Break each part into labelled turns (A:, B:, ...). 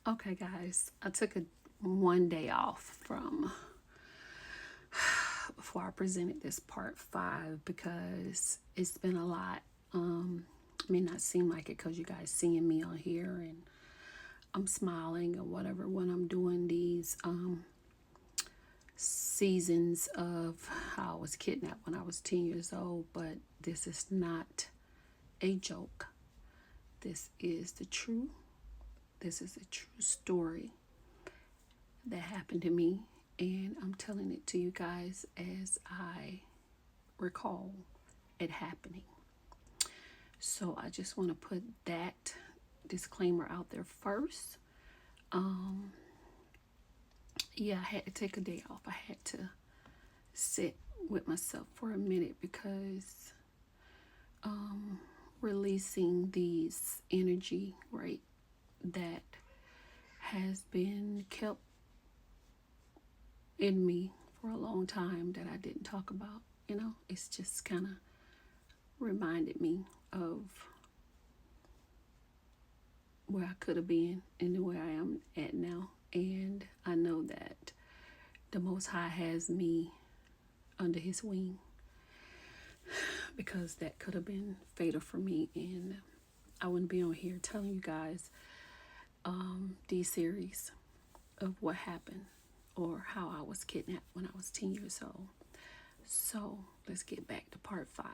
A: Okay, guys, I took a 1 day off from before I presented this part 5 because it's been a lot. It may not seem like it because you guys seeing me on here and I'm smiling or whatever when I'm doing these seasons of how I was kidnapped when I was 10 years old, but this is not a joke. This is the true. This is a true story that happened to me, and I'm telling it to you guys as I recall it happening. So I just want to put that disclaimer out there first. Um, yeah, I had to take a day off. I had to sit with myself for a minute because releasing these energy, right, that has been kept in me for a long time that I didn't talk about. It's just kind of reminded me of where I could have been and where I am at now. And I know that the Most High has me under His wing because that could have been fatal for me. And I wouldn't be on here telling you guys these series of what happened or how I was kidnapped when I was 10 years old. So let's get back to part 5.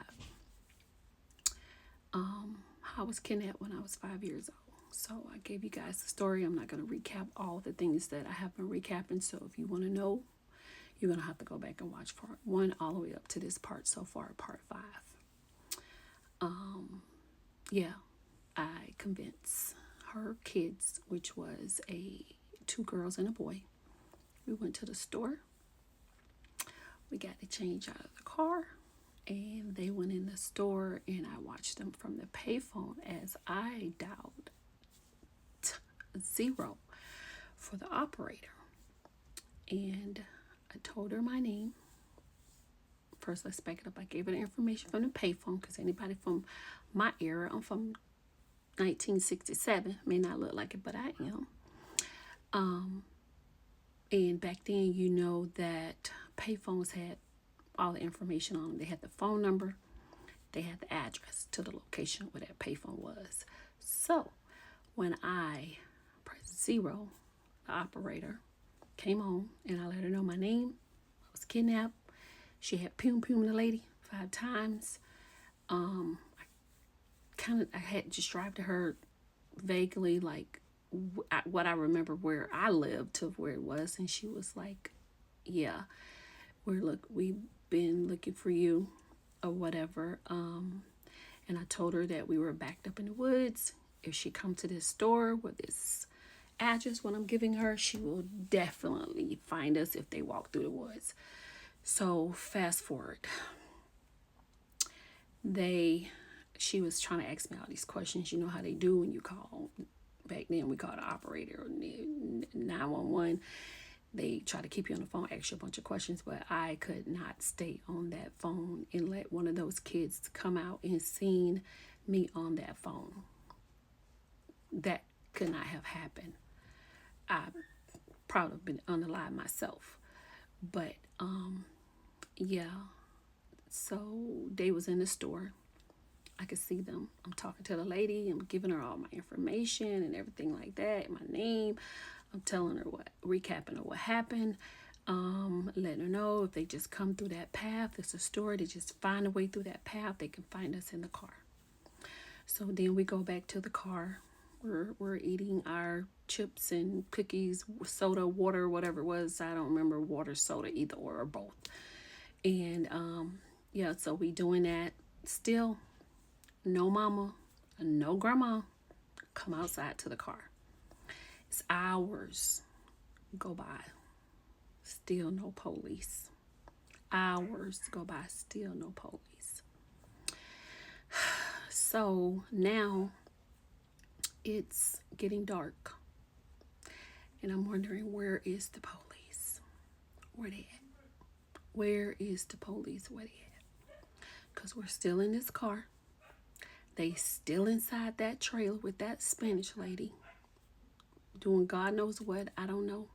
A: How I was kidnapped when I was 5 years old. So I gave you guys the story. I'm not going to recap all the things that I have been recapping. So if you want to know, you're going to have to go back and watch part 1 all the way up to this part so far, part 5. Yeah, I convinced her kids, which was 2 girls and a boy. We went to the store. We got the change out of the car, and they went in the store, and I watched them from the payphone as I dialed 0 for the operator. And I told her my name. First, let's back it up. I gave her the information from the payphone because anybody from my era, I'm from 1967, may not look like it, but I am. And back then, you know that payphones had all the information on them. They had the phone number, they had the address to the location where that payphone was. So when I pressed 0, the operator came on and I let her know my name. I was kidnapped. She had pum the lady 5 times. I had to describe to her vaguely like what I remember where I lived to where it was, and she was like, "Yeah, we've been looking for you, or whatever." And I told her that we were backed up in the woods. If she come to this store with this address, what I'm giving her, she will definitely find us if they walk through the woods. So fast forward, she was trying to ask me all these questions. You know how they do when you call. Back then we called the operator or 911. They try to keep you on the phone, ask you a bunch of questions, but I could not stay on that phone and let one of those kids come out and seen me on that phone. That could not have happened. I probably have been unalive myself. But yeah. So they was in the store. I could see them. I'm talking to the lady. I'm giving her all my information and everything like that. My name. I'm telling her recapping her what happened. Letting her know if they just come through that path, it's a store. They just find a way through that path. They can find us in the car. So then we go back to the car. We're eating our chips and cookies, soda, water, whatever it was. I don't remember water, soda, either or both. And yeah, so we doing that. Still, no mama, no grandma come outside to the car. It's hours go by, still no police. Hours go by, still no police. So now it's getting dark, and I'm wondering, where is the police? Where they at? Where is the police? Where they at? Because we're still in this car. They still inside that trailer with that Spanish lady. doing God knows what. I don't know.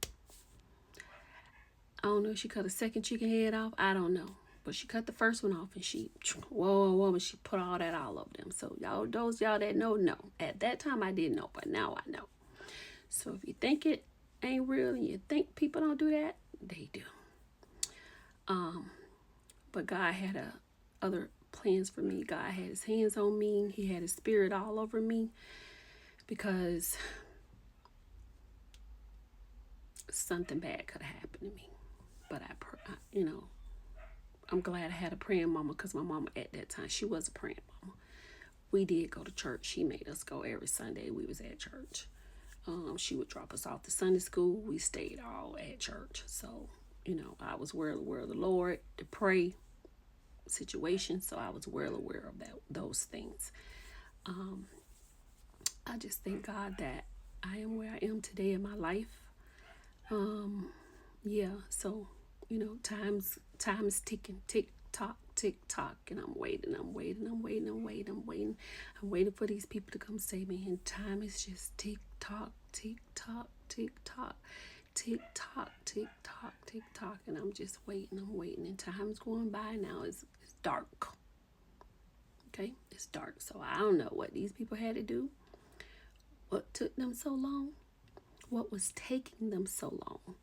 A: I don't know if she cut a second chicken head off. I don't know. But she cut the first one off and she, whoa, she put all that all over them. So y'all, those y'all that know. At that time I didn't know, but now I know. So if you think it ain't real and you think people don't do that, they do. But God had other plans for me. God had his hands on me. He had his spirit all over me because something bad could have happened to me. But I'm glad I had a praying mama, because my mama at that time, she was a praying mama. We did go to church. She made us go every Sunday. We was at church. She would drop us off to Sunday school. We stayed all at church. So, I was well aware of the Lord, to pray situation. So I was well aware of those things. I just thank God that I am where I am today in my life. Yeah, so time is ticking, tick tock, and I'm waiting for these people to come save me, and time is just tick tock, tick tock, tick tock, tick tock, tick tock, tick tock, and I'm just waiting, and time's going by now. It's dark. Okay, it's dark, so I don't know what these people had to do, what took them so long, what was taking them so long.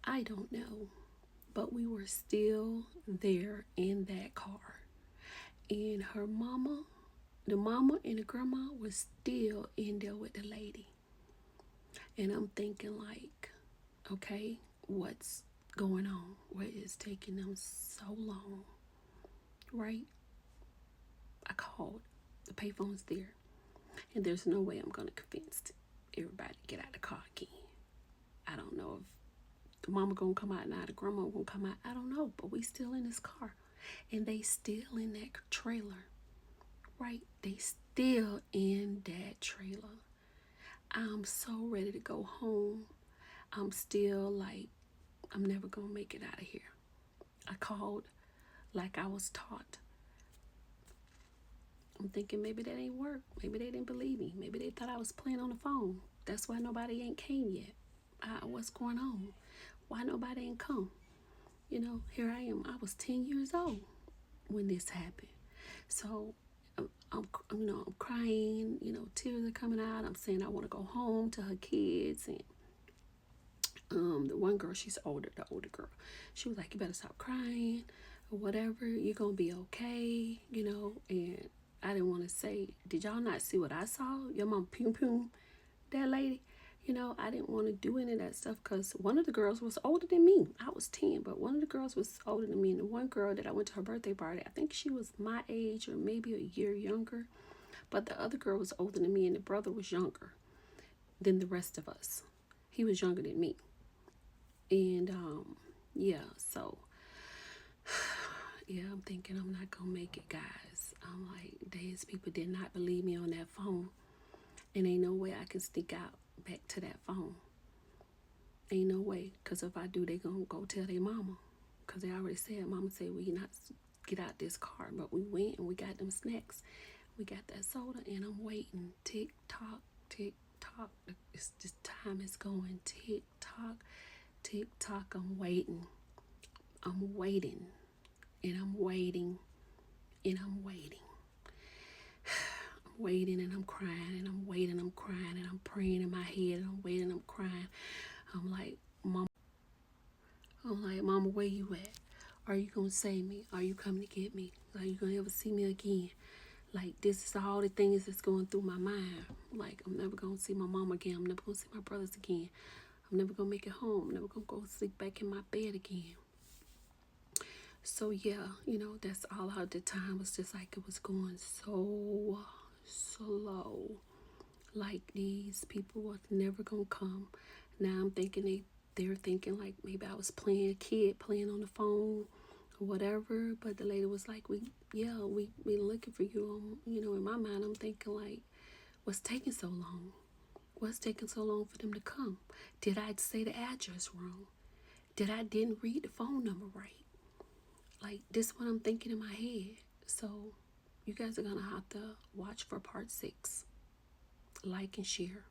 A: I don't know, but we were still there in that car. And her mama, the mama and the grandma was still in there with the lady. And I'm thinking like, okay, what's going on? What is taking them so long? Right? I called. The payphone's there. And there's no way I'm going to convince everybody to get out of the car again. I don't know if the mama gonna come out now, the grandma gonna come out. I don't know, but we still in this car, and they still in that trailer, right? They still in that trailer. I'm so ready to go home. I'm still like, I'm never gonna make it out of here. I called like I was taught. I'm thinking maybe that ain't work. Maybe they didn't believe me. Maybe they thought I was playing on the phone. That's why nobody ain't came yet. What's going on? Why nobody ain't come? Here I am. I was 10 years old when this happened. So I'm crying, tears are coming out. I'm saying I want to go home to her kids. And the one girl, she's older, the older girl, she was like, you better stop crying or whatever. You're going to be okay, and I didn't want to say, did y'all not see what I saw? Your mom pum, that lady. I didn't want to do any of that stuff because one of the girls was older than me. I was 10, but one of the girls was older than me. And the one girl that I went to her birthday party, I think she was my age or maybe a year younger. But the other girl was older than me, and the brother was younger than the rest of us. He was younger than me. And, so, yeah, I'm thinking I'm not going to make it, guys. I'm like, these people did not believe me on that phone. And ain't no way I can sneak out back to that phone. Ain't no way, because if I do, they gonna go tell their mama, because they already said, mama said we not get out this car. But we went and we got them snacks, we got that soda, and I'm waiting. Tick tock, it's just time is going. Tick tock, I'm waiting, and I'm waiting, and I'm waiting, and I'm crying, and I'm waiting, I'm crying, and I'm praying in my head, and I'm waiting, I'm crying. I'm like, Mama, where you at? Are you gonna save me? Are you coming to get me? Are you gonna ever see me again? Like, this is all the things that's going through my mind. Like, I'm never gonna see my mom again. I'm never gonna see my brothers again. I'm never gonna make it home. I'm never gonna go sleep back in my bed again. So yeah, that's all out the time. Was just like it was going so slow. Like, these people was never gonna come. Now I'm thinking they're thinking like maybe I was playing on the phone or whatever. But the lady was like, we looking for you. In my mind I'm thinking like, what's taking so long? What's taking so long for them to come? Did I say the address wrong? Didn't read the phone number right? Like, this is what I'm thinking in my head. So you guys are gonna have to watch for part 6. Like and share.